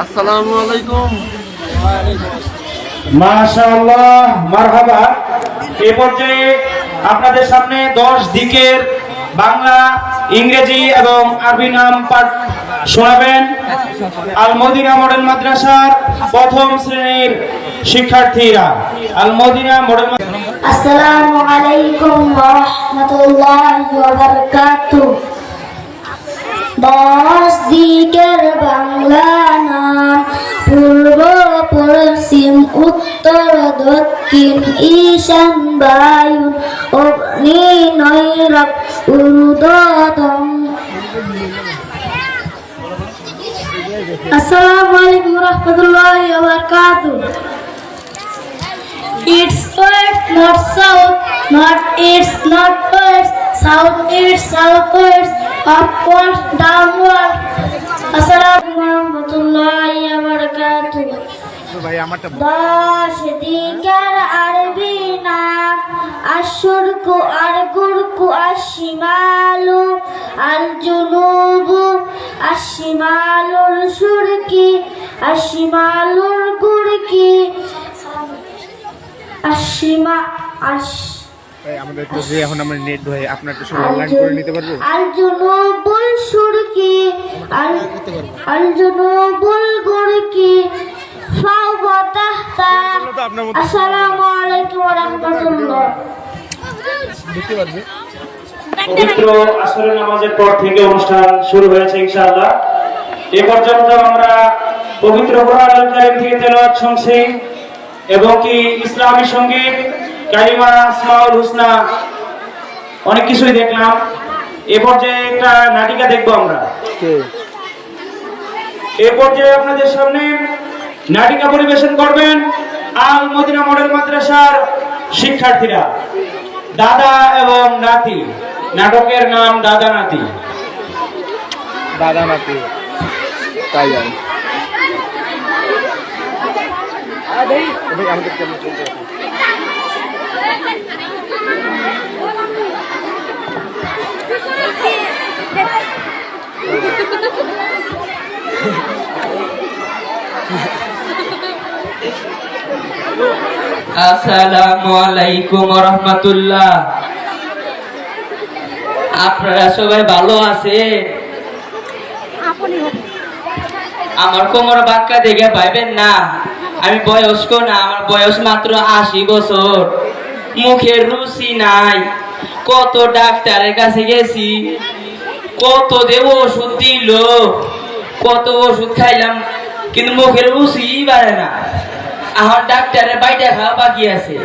আসসালামু আলাইকুম। মাশাআল্লাহ, মারহাবা। এই পর্যায়ে আপনাদের সামনে 10 দিকের বাংলা, ইংরেজি এবং আরবি নাম পাঠ শোনাবেন আল মদিনা মডেল মাদ্রাসার প্রথম শ্রেণীর শিক্ষার্থীরা। আল মদিনা মডেল। আসসালামু আলাইকুম ওয়া রাহমাতুল্লাহি ওয়া বারাকাতুহু। 10 দিকের বাংলা নাম পূর্ব, পশ্চিম, উত্তর, দক্ষিণ, ঈশান, বায়ু, অগ্নি, নৈরব, ঊর্ধ্বতম। আসসালামু আলাইকুম ওয়া রাহমাতুল্লাহি ওয়া বারাকাতুহু। It's west, not south, not east, not west, south east, southwest, upward, downward. Assalamu warahmatullahi wabarakatuh. 10 দিকের আরবি নাম আশ-শুরকু, আল-গুরকু, আশ-শিমালু, আল-জুনুবু, আশ-শিমালুল শুরকি, আশ-শিমালুল গুরকি, আমাদের তো যে এখন আমরা নেট ভাই আপনার একটু সব অনলাইন করে নিতে পারবো। আল-জুনুবুল শুরকি, আল-জুনুবুল গুরকি, ফাওকা তাহতা। আসসালামু আলাইকুম ওয়া রাহমাতুল্লাহ। পবিত্র আসরের নামাজের পর থেকে অনুষ্ঠান শুরু হয়েছে ইনশাআল্লাহ। এ পর্যন্ত আমরা পবিত্র কোরআনুল কারীম থেকে তেলাওয়াত শুনছি এবং কি ইসলামী সঙ্গীত, কালিমা, আসমাউল হুসনা, অনেক কিছুই দেখলাম। এ পর্যায়ে একটা নাটিকা দেখবো আমরা। এ পর্যায়ে আপনাদের সামনে নাটিকা পরিবেশন করবেন আল মদিনা মডেল মাদ্রাসার শিক্ষার্থীরা, দাদা এবং নাতি। নাটকের নাম দাদা নাতি। দাদা নাতি তাই জানি। আমাদের কেমন চলছে? আসসালামু আলাইকুম ওয়া রাহমাতুল্লাহ। আপনারা সবাই ভালো আছেন? আমার কোমর বাক্কা দেখে পাইবেন না, আমি বয়স্ক না, আমার বয়স মাত্র 80 বছর। মুখের রুচি নাই, কত ডাক্তারের কাছে গেছি, কত দেব ওষুধ দিল, কত ওষুধ খাইলাম, কিন্তু মুখের রুচি বাড়ে না। আমার ডাক্তারের বাইটা খাওয়া বাকি আছে।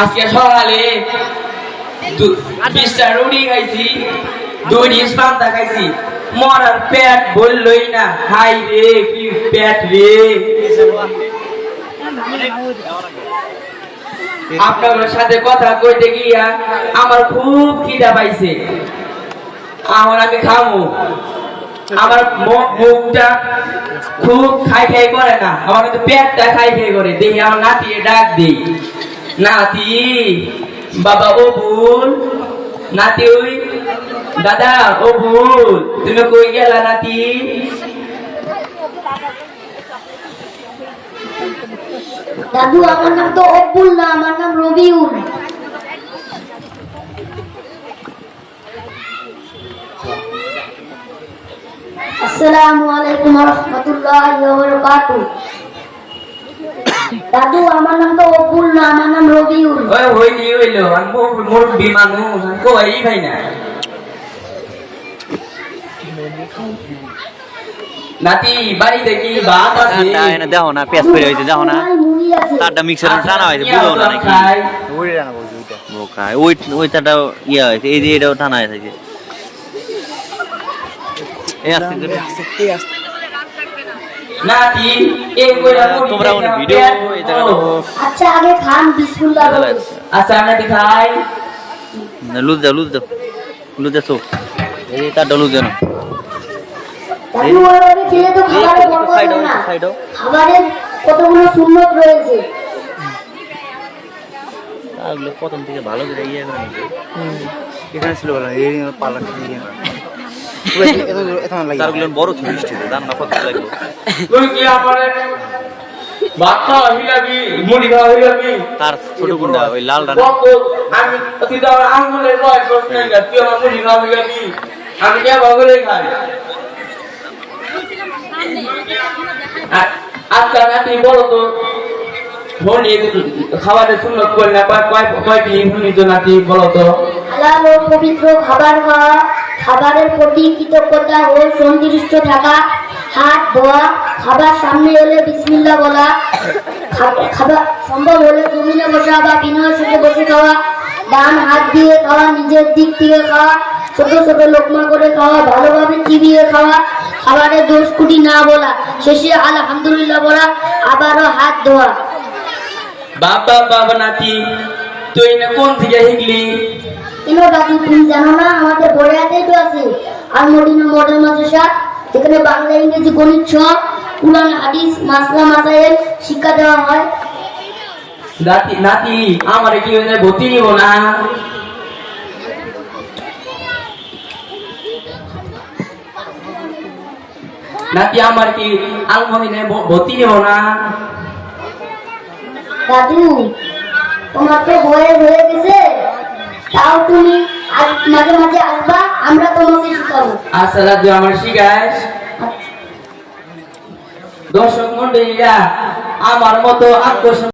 আজকে সকালে 20টা রুটি খাইছি, 2 ডিশ পান্তা খাইছি, মরার পেট বললই না। হাই রে, কি পেট রে। আপনাদের সাথে কথা কইতে গিয়া আমার খুব খিদা পাইছে, আমার আমি খামু। আমার মুখটা খুব খাই খাই করে না, আমার কিন্তু পেটটা খাই খাই করে। দেখি আমার নাতি ডাক দিই, নাতি, বাবা ও ভুল, নাতি ওই দাদা ও ভুল, তুমি কই গেলা নাতি? দাদু, আমার নাম তো অব্বুল না, আমার নাম রবিউল। আসসালামু আলাইকুম ওয়া রাহমাতুল্লাহি ওয়া বারাকাতুহু। দাদু, আমার নাম তো অব্বুল না, আমার নাম রবিউল। ওই হইলো আমি মুরব্বি মানুষ, আমি কই ভাই না। নাতি বাড়িতে কি ভাত আছে? না দেখো না, পেঁয়াজ করে হইছে, দেখো না তারটা মিক্সারে টানা হইছে, বুঝো না নাকি? ওই রানা বলছি ওইটা বোকা, ওইটাটা ইয়া হইছে, এই যে এটাও টানা হইছে। এই আস্তে করে নাতি এই কইরা তোমরা কোন ভিডিও এই জায়গাটা আচ্ছা, আগে খান, বিসমিল্লাহ বলুন। আচ্ছা নাতি খাই। লুজ দাও তো, এই তারটা লুজ দাও না। দাদু, ওইভাবে খেলে তো খাবারে বরকত হয় না। খাবারের কতগুলো সুন্নত রয়েছে। প্রথম থেকে ভালো করে ইয়ে করে এখানে ছিল বলা এই পালা তারগুলো বড় মিষ্টি দাম না কত লাগবে তুই কি আমার ভাত খাওয়া হইলাবি মুড়ি খাওয়া হইলাবি তার ছোট গুন্ডা ওই লাল ডানা আমি তুই তো আমার আঙুলের বয়স করছিস না তুই আমার মুড়ি খাওয়া হইলাবি আমি কে বগলে খাই আচ্ছা না তুই বলো তো ধনী খাবারের সুন্নত করে না কয়টি ধনী জনাতি বলো তো হালাল ও পবিত্র খাবার খাওয়া, খাবারের প্রতি কৃতজ্ঞতা ও সন্তুষ্ট থাকা, হাত ধোয়া, খাবার সামনে এলে বিসমিল্লাহ বলা, খাবার সম্ভব হলে জমিনে বসা বা বিনয়ের সাথে বসে খাওয়া, ডান হাত দিয়ে খাওয়া, নিজের দিক থেকে খাওয়া, ছোট ছোট লোকমা করে খাওয়া, ভালোভাবে চিবিয়ে খাওয়া, খাবারের দোষ কুটি না বলা, শেষে আলহামদুলিল্লাহ বলা, আবারও হাত ধোয়া। বাবা বাবা নাতি তুই না কোন থেকে শিখলি কেন দাদু তুমি জানো না আমাদের বড়িয়াতেই তো আছে আর মদিনা মডেল মাদ্রাসা যেখানে বাংলা ইংরেজি গণিত সহ কুরআন হাদিস মাসলা মাসাইল শিক্ষা দেওয়া হয়। নাতি নাতি আমার কি ভর্তি নিব না নাতি আমার কি আলমদিনে ভর্তি নিব না দাদু তোমার তো বয়স হয়ে গেছে তাও তুমি মাঝে মাঝে আসবা আমরা তোমাকে শিখাবো। আচ্ছা দাদু আমার শিখাস দর্শক মন্ডলীরা আমার মতো আকর্ষণ